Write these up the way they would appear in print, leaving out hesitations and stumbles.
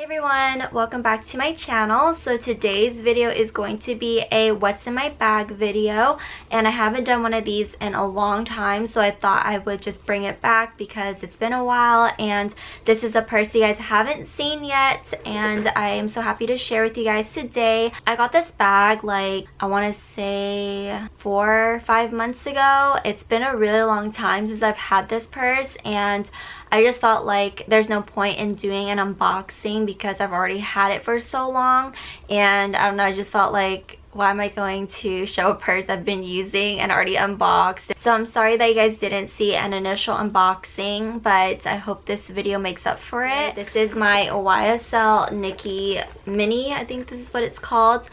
Hey everyone, welcome back to my channel. So today's video is going to be a what's in my bag video, and I haven't done one of these in a long time, so I thought I would just bring it back because it's been a while, and this is a purse you guys haven't seen yet, and I am so happy to share with you guys today. I got this bag like I want to say 4 or 5 months ago. It's been a really long time since I've had this purse, and I just felt like there's no point in doing an unboxing because I've already had it for so long, and I don't know, I just felt like, why am I going to show a purse I've been using and already unboxed? So I'm sorry that you guys didn't see an initial unboxing, but I hope this video makes up for it. This is my YSL Niki Mini, I think this is what it's called.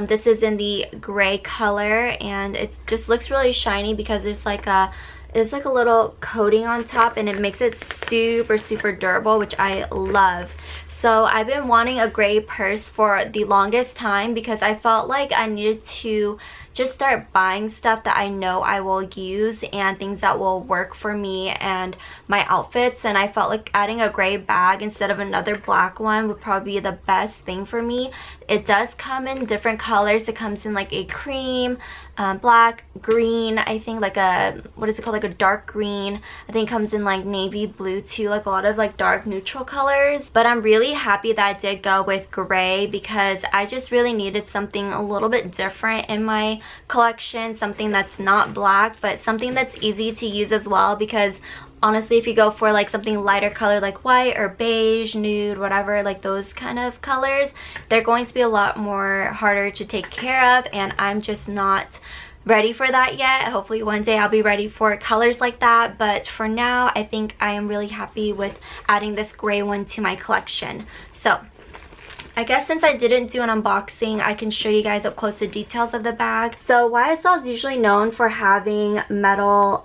This is in the gray color, and it just looks really shiny because there's like a little coating on top, and it makes it super durable, which I love. So I've been wanting a gray purse for the longest time because I felt like I needed to just start buying stuff that I know I will use and things that will work for me and my outfits, and I felt like adding a gray bag instead of another black one would probably be the best thing for me. It does come in different colors. It comes in like a cream, black, green, I think like a, what is it called, like a dark green. I think it comes in like navy blue too, like a lot of like dark neutral colors. But I'm really happy that I did go with gray because I just really needed something a little bit different in my collection, something that's not black but something that's easy to use as well, because honestly, if you go for like something lighter color like white or beige, nude, whatever, like those kind of colors, they're going to be a lot more harder to take care of, and I'm just not ready for that yet. Hopefully one day I'll be ready for colors like that, but for now I think I am really happy with adding this gray one to my collection. So I guess since I didn't do an unboxing, I can show you guys up close the details of the bag. So YSL is usually known for having metal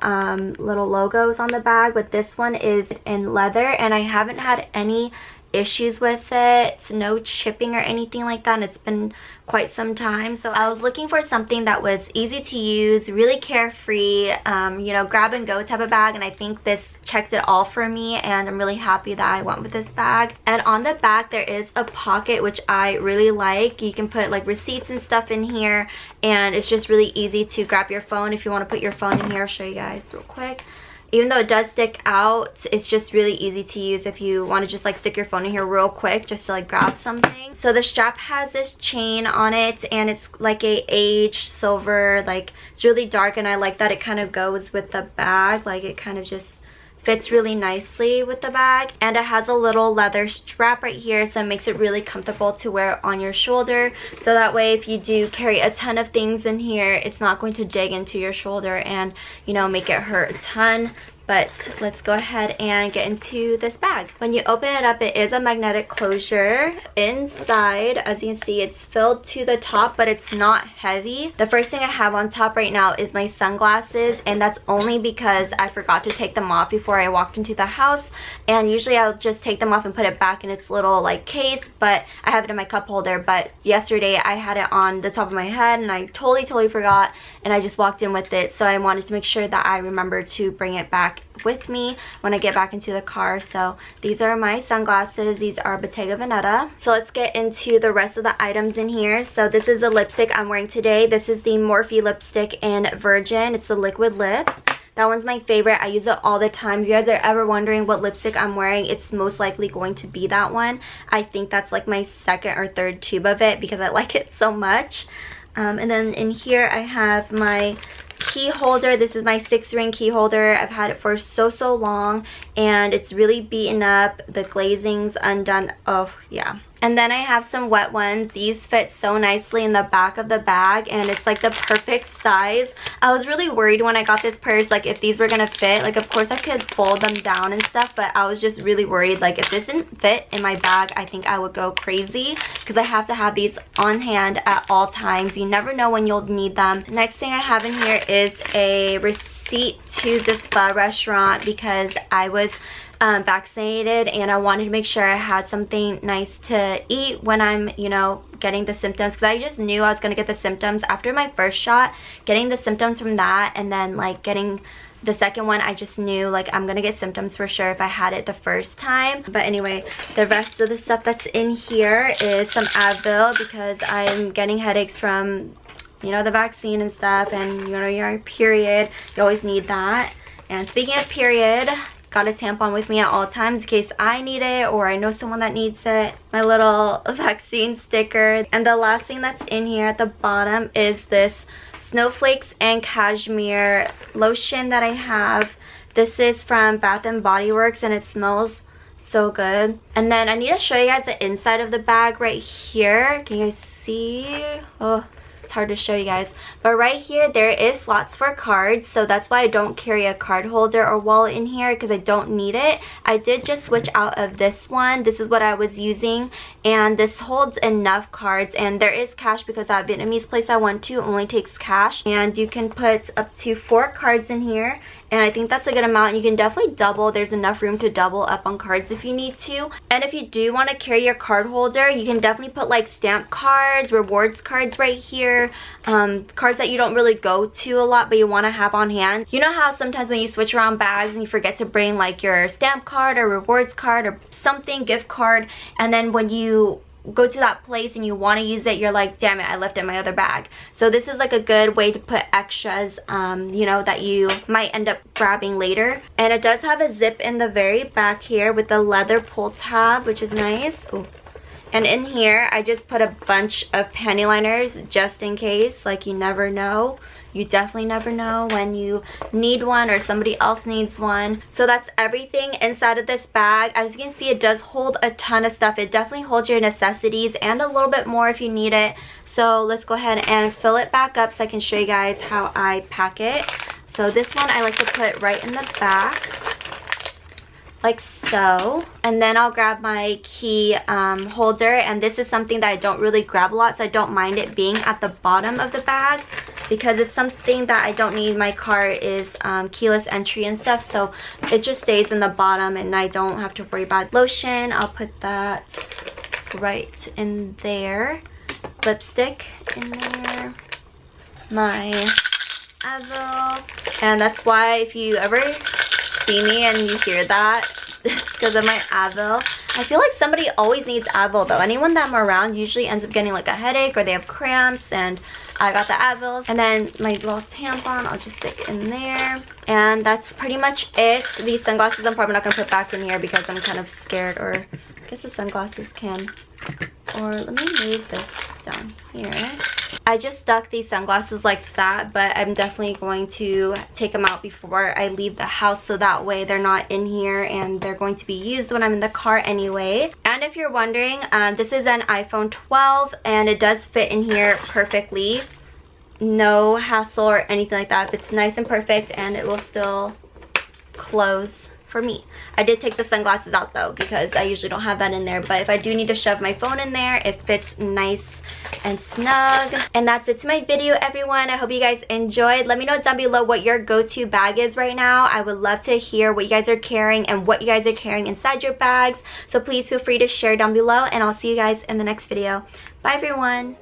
little logos on the bag, but this one is in leather, and I haven't had any issues with it, no chipping or anything like that, and it's been quite some time. So I was looking for something that was easy to use, really carefree, you know, grab and go type of bag, and I think this checked it all for me, and I'm really happy that I went with this bag. And on the back there is a pocket, which I really like. You can put like receipts and stuff in here, and it's just really easy to grab your phone if you want to put your phone in here. I'll show you guys real quick. Even though it does stick out, it's just really easy to use if you want to just like stick your phone in here real quick just to like grab something. So the strap has this chain on it, and it's like a aged silver, like it's really dark, and I like that it kind of goes with the bag, like it kind of just fits really nicely with the bag. And it has a little leather strap right here, so it makes it really comfortable to wear on your shoulder, so that way if you do carry a ton of things in here, it's not going to dig into your shoulder and, you know, make it hurt a ton. But let's go ahead and get into this bag. When you open it up, it is a magnetic closure. Inside, as you can see, it's filled to the top, but it's not heavy. The first thing I have on top right now is my sunglasses, and that's only because I forgot to take them off before I walked into the house, and usually I'll just take them off and put it back in its little like case, but I have it in my cup holder. But yesterday I had it on the top of my head, and I totally forgot, and I just walked in with it, so I wanted to make sure that I remember to bring it back with me when I get back into the car. So these are my sunglasses. These are Bottega Veneta. So let's get into the rest of the items in here. So this is the lipstick I'm wearing today. This is the Morphe lipstick in Virgin. It's the liquid lip. That one's my favorite. I use it all the time. If you guys are ever wondering what lipstick I'm wearing, it's most likely going to be that one. I think that's like my second or third tube of it because I like it so much. And then in here I have my key holder. This is my 6-ring key holder. I've had it for so long, and it's really beaten up. The glazing's undone. Oh yeah. And then I have some wet ones. These fit so nicely in the back of the bag, and it's like the perfect size. I was really worried when I got this purse, like if these were gonna fit. Like of course I could fold them down and stuff, but I was just really worried like if this didn't fit in my bag, I think I would go crazy, because I have to have these on hand at all times. You never know when you'll need them. The next thing I have in here is a receipt to the spa restaurant because I was vaccinated, and I wanted to make sure I had something nice to eat when I'm, you know, getting the symptoms, because I just knew I was gonna get the symptoms after my first shot. Getting the symptoms from that, and then like getting the second one I just knew like I'm gonna get symptoms for sure if I had it the first time. But anyway, the rest of the stuff that's in here is some Advil because I'm getting headaches from, you know, the vaccine and stuff, and you know, you're on your period, you always need that. And speaking of period, got a tampon with me at all times in case I need it or I know someone that needs it. My little vaccine sticker. And the last thing that's in here at the bottom is this snowflakes and cashmere lotion that I have. This is from Bath and Body Works and it smells so good. And then I need to show you guys the inside of the bag right here. Can you guys see? Oh, it's hard to show you guys, but right here there is slots for cards, so that's why I don't carry a card holder or wallet in here, because I don't need it. I did just switch out of this one. This is what I was using, and this holds enough cards, and there is cash because that Vietnamese place I went to only takes cash, and you can put up to 4 cards in here, and I think that's a good amount. You can definitely double. There's enough room to double up on cards if you need to. And if you do want to carry your card holder, you can definitely put like stamp cards, rewards cards right here, cards that you don't really go to a lot but you want to have on hand. You know how sometimes when you switch around bags and you forget to bring like your stamp card or rewards card or something, gift card, and then when you go to that place and you want to use it, you're like, damn it, I left it in my other bag. So this is like a good way to put extras, you know, that you might end up grabbing later. And it does have a zip in the very back here with the leather pull tab, which is nice. Ooh. And in here, I just put a bunch of panty liners just in case. Like, you never know. You definitely never know when you need one or somebody else needs one. So that's everything inside of this bag. As you can see, it does hold a ton of stuff. It definitely holds your necessities and a little bit more if you need it. So let's go ahead and fill it back up so I can show you guys how I pack it. So this one I like to put right in the back, like so. And then I'll grab my key holder, and this is something that I don't really grab a lot, so I don't mind it being at the bottom of the bag because it's something that I don't need. My car is keyless entry and stuff, so it just stays in the bottom and I don't have to worry about lotion. I'll put that right in there. Lipstick in there. My Advil. And that's why if you ever see me and you hear that, it's because of my Advil. I feel like somebody always needs Advil though. Anyone that I'm around usually ends up getting like a headache or they have cramps, and I got the Advils. And then my little tampon I'll just stick in there. And that's pretty much it. These sunglasses I'm probably not going to put back in here because I'm kind of scared, or I guess the sunglasses can. Or let me move this down here. I just stuck these sunglasses like that, but I'm definitely going to take them out before I leave the house, so that way they're not in here and they're going to be used when I'm in the car anyway. And if you're wondering, this is an iPhone 12 and it does fit in here perfectly. No hassle or anything like that. It's nice and perfect, and it will still close for me. I did take the sunglasses out though because I usually don't have that in there, but if I do need to shove my phone in there, it fits nice and snug. And that's it to my video, everyone. I hope you guys enjoyed. Let me know down below what your go-to bag is right now. I would love to hear what you guys are carrying and what you guys are carrying inside your bags, so please feel free to share down below, and I'll see you guys in the next video. Bye everyone.